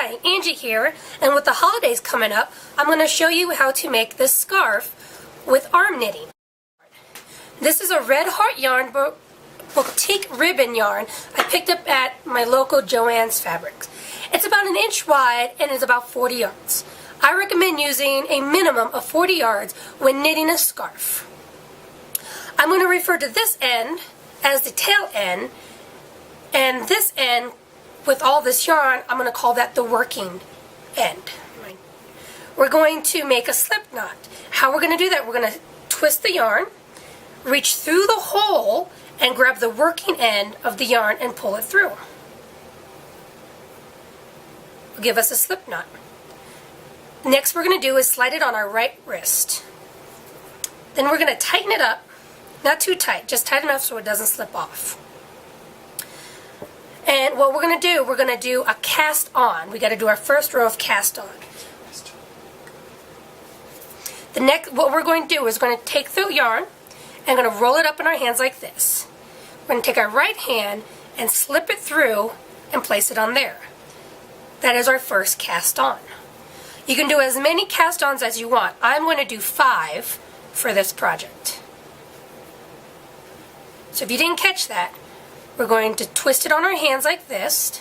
Hi, Angie here, and with the holidays coming up, I'm going to show you how to make this scarf with arm knitting. This is a Red Heart yarn boutique ribbon yarn I picked up at my local Joann's Fabrics. It's about 1 inch wide and is about 40 yards. I recommend using a minimum of 40 yards when knitting a scarf. I'm going to refer to this end as the tail end, and this end with all this yarn, I'm going to call that the working end. We're going to make a slip knot. How we're going to do that, we're going to twist the yarn, reach through the hole, and grab the working end of the yarn and pull it through. It'll give us a slip knot. Next we're going to do is slide it on our right wrist. Then we're going to tighten it up, not too tight, just tight enough so it doesn't slip off. And what we're going to do a cast on. We got to do our first row of cast on. What we're going to do is we're going to take the yarn and going to roll it up in our hands like this. We're going to take our right hand and slip it through and place it on there. That is our first cast on. You can do as many cast ons as you want. I'm going to do 5 for this project. So if you didn't catch that, we're going to twist it on our hands like this,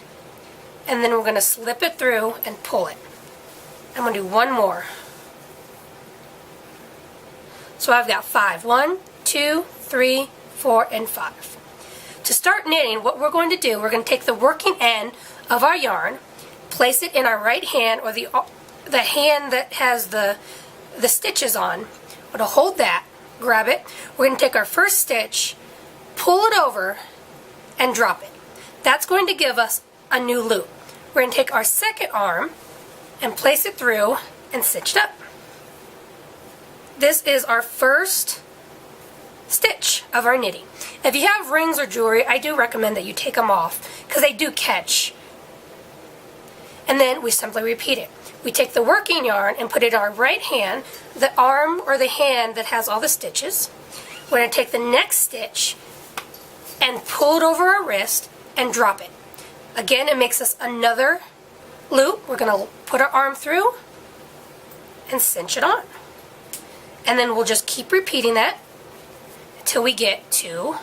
and then we're going to slip it through and pull it. I'm going to do one more. So I've got 5. 1, 2, 3, 4, and 5. To start knitting, what we're going to do, we're going to take the working end of our yarn, place it in our right hand, or the hand that has the stitches on. We're going to hold that, grab it. We're going to take our first stitch, pull it over, and drop it. That's going to give us a new loop. We're going to take our second arm and place it through and stitch it up. This is our first stitch of our knitting. If you have rings or jewelry, I do recommend that you take them off because they do catch. And then we simply repeat it. We take the working yarn and put it in our right hand, the arm or the hand that has all the stitches. We're going to take the next stitch and pull it over our wrist and drop it. Again, it makes us another loop. We're going to put our arm through and cinch it on. And then we'll just keep repeating that until we get to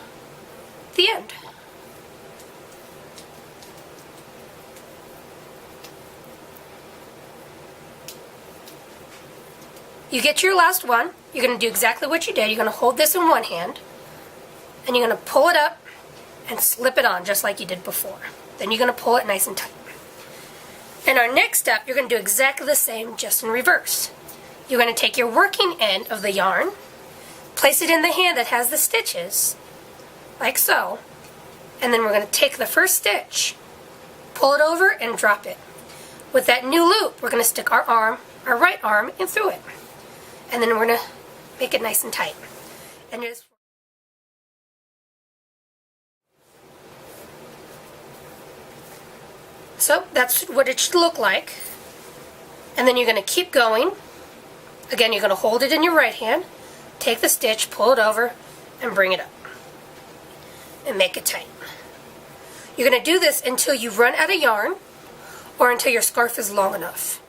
the end. You get your last one. You're going to do exactly what you did. You're going to hold this in one hand, and you're going to pull it up and slip it on just like you did before. Then you're going to pull it nice and tight. And our next step, you're going to do exactly the same, just in reverse. You're going to take your working end of the yarn, place it in the hand that has the stitches, like so, and then we're going to take the first stitch, pull it over, and drop it. With that new loop, we're going to stick our right arm, in through it. And then we're going to make it nice and tight. And just so that's what it should look like. And then you're going to keep going. Again, you're going to hold it in your right hand, take the stitch, pull it over, and bring it up. And make it tight. You're going to do this until you run out of yarn or until your scarf is long enough.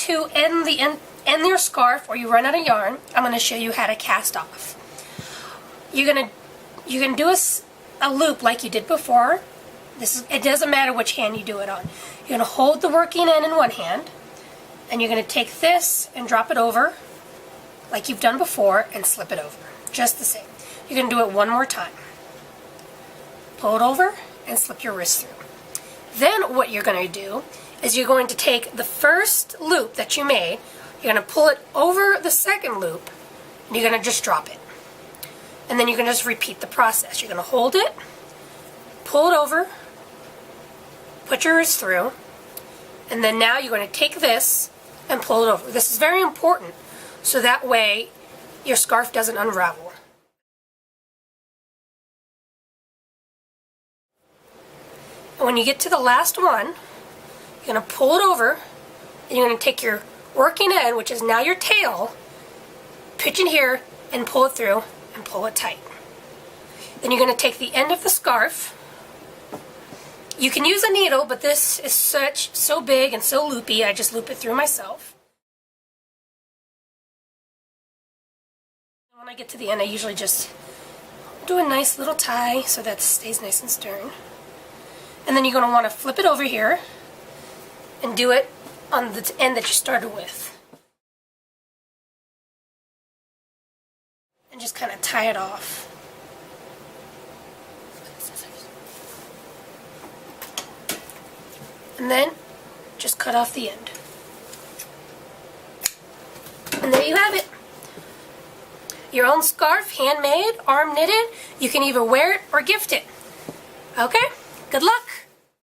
To end your scarf or you run out of yarn, I'm going to show you how to cast off. You can do a loop like you did before. It doesn't matter which hand you do it on. You're going to hold the working end in one hand, and you're going to take this and drop it over like you've done before and slip it over. Just the same. You're going to do it one more time. Pull it over and slip your wrist through. Then what you're going to do is you're going to take the first loop that you made, you're going to pull it over the second loop, and you're going to just drop it. And then you're going to just repeat the process. You're going to hold it, pull it over, put your wrist through, and then now you're going to take this and pull it over. This is very important, so that way your scarf doesn't unravel. And when you get to the last one, you're going to pull it over, and you're going to take your working end, which is now your tail, pitch it here, and pull it through, and pull it tight. Then you're going to take the end of the scarf. You can use a needle, but this is so big and so loopy, I just loop it through myself. When I get to the end, I usually just do a nice little tie so that it stays nice and stern. And then you're going to want to flip it over here and do it on the end that you started with. And just kind of tie it off. And then just cut off the end. And there you have it. Your own scarf, handmade, arm knitted. You can either wear it or gift it. Okay? Good luck!